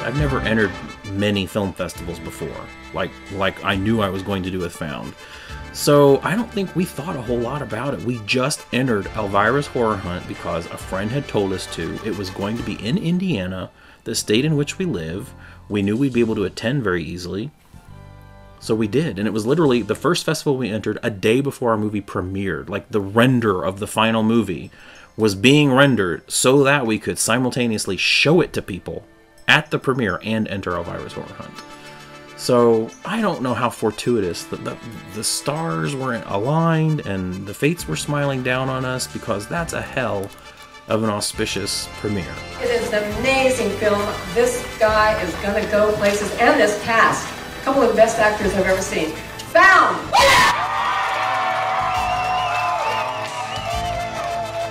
I've never entered many film festivals before, like I knew I was going to do with Found. So I don't think we thought a whole lot about it. We just entered Elvira's Horror Hunt because a friend had told us to. It was going to be in Indiana, the state in which we live. We knew we'd be able to attend very easily. So we did, and it was literally the first festival we entered a day before our movie premiered. Like, the render of the final movie was being rendered so that we could simultaneously show it to people at the premiere and enter Elvira's Horror Hunt. So I don't know how fortuitous the stars were aligned and the fates were smiling down on us, because that's a hell of an auspicious premiere. It is an amazing film. This guy is going to go places, and this cast. A couple of the best actors I've ever seen. Found!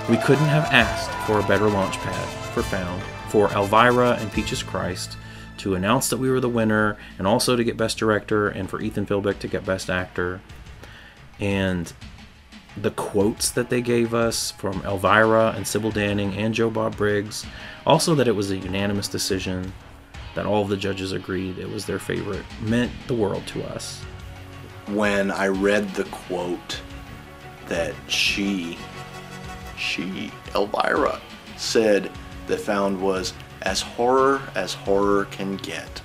We couldn't have asked for a better launch pad for Found, for Elvira and Peaches Christ to announce that we were the winner, and also to get Best Director, and for Ethan Philbeck to get Best Actor. And the quotes that they gave us from Elvira and Sybil Danning and Joe Bob Briggs, also that it was a unanimous decision, that all of the judges agreed it was their favorite, meant the world to us. When I read the quote that Elvira, said that Found was as horror can get,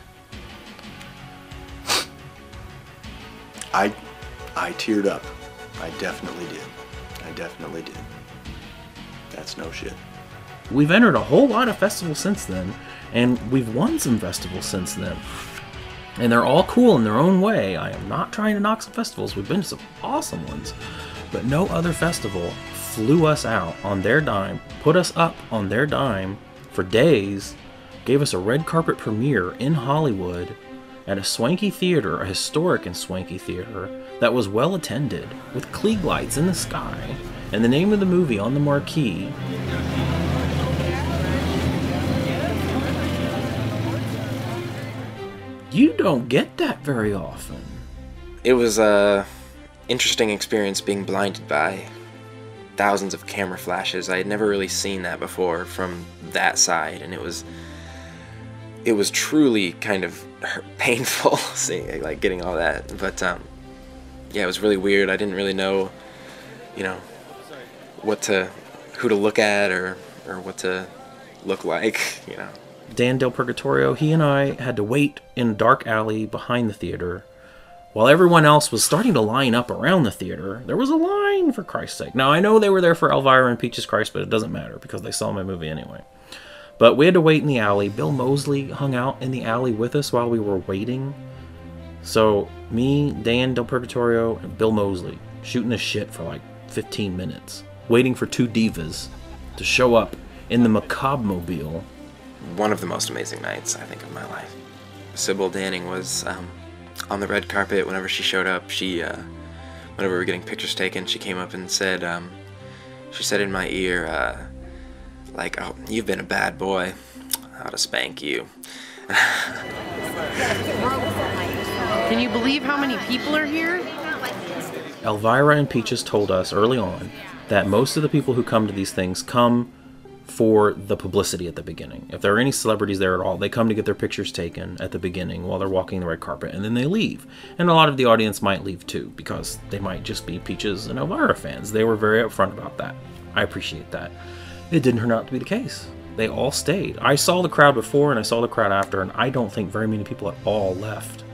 I teared up. I definitely did. That's no shit. We've entered a whole lot of festivals since then, and we've won some festivals since then. And they're all cool in their own way. I am not trying to knock some festivals. We've been to some awesome ones. But no other festival flew us out on their dime, put us up on their dime for days, gave us a red carpet premiere in Hollywood at a swanky theater, a historic and swanky theater that was well attended, with Klieg lights in the sky, and the name of the movie on the marquee. You don't get that very often. It was a interesting experience being blinded by thousands of camera flashes. I had never really seen that before from that side, and it was truly kind of painful seeing, like, getting all that. But yeah, it was really weird. I didn't really know, who to look at or what to look like, Dan Del Purgatorio, he and I had to wait in a dark alley behind the theater while everyone else was starting to line up around the theater. There was a line, for Christ's sake. Now, I know they were there for Elvira and Peaches Christ, but it doesn't matter because they saw my movie anyway. But we had to wait in the alley. Bill Moseley hung out in the alley with us while we were waiting. So me, Dan Del Purgatorio, and Bill Moseley shooting the shit for like 15 minutes, waiting for two divas to show up in the Macabre-mobile. One of the most amazing nights, I think, of my life. Sybil Danning was on the red carpet. Whenever she showed up, whenever we were getting pictures taken, she came up and said, she said in my ear, like, "Oh, you've been a bad boy. I ought to spank you." Can you believe how many people are here? Elvira and Peaches told us early on that most of the people who come to these things come for the publicity at the beginning. If there are any celebrities there at all, they come to get their pictures taken at the beginning while they're walking the red carpet, and then they leave. And a lot of the audience might leave too, because they might just be Peaches and Elvira fans. They were very upfront about that. I appreciate that. It didn't turn out to be the case. They all stayed. I saw the crowd before and I saw the crowd after, and I don't think very many people at all left.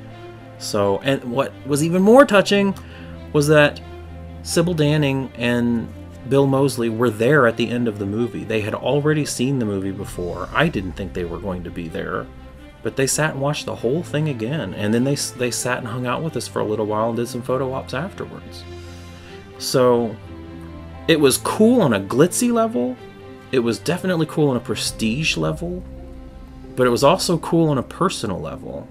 So, and what was even more touching was that Sybil Danning and Bill Moseley were there at the end of the movie. They had already seen the movie before. I didn't think they were going to be there, but they sat and watched the whole thing again, and then they sat and hung out with us for a little while and did some photo ops afterwards. So it was cool on a glitzy level. It was definitely cool on a prestige level, but it was also cool on a personal level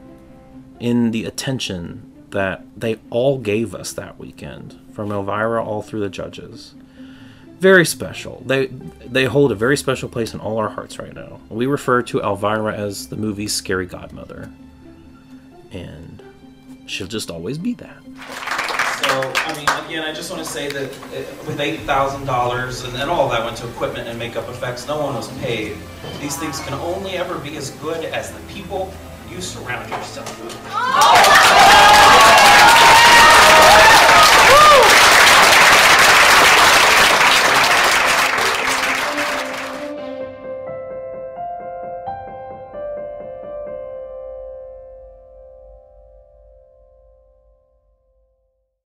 in the attention that they all gave us that weekend, from Elvira all through the judges. Very special. They hold a very special place in all our hearts right now. We refer to Elvira as the movie's scary godmother, and she'll just always be that. So, I mean, again, I just want to say that with $8,000 and all that went to equipment and makeup effects, no one was paid. These things can only ever be as good as the people you surround yourself with.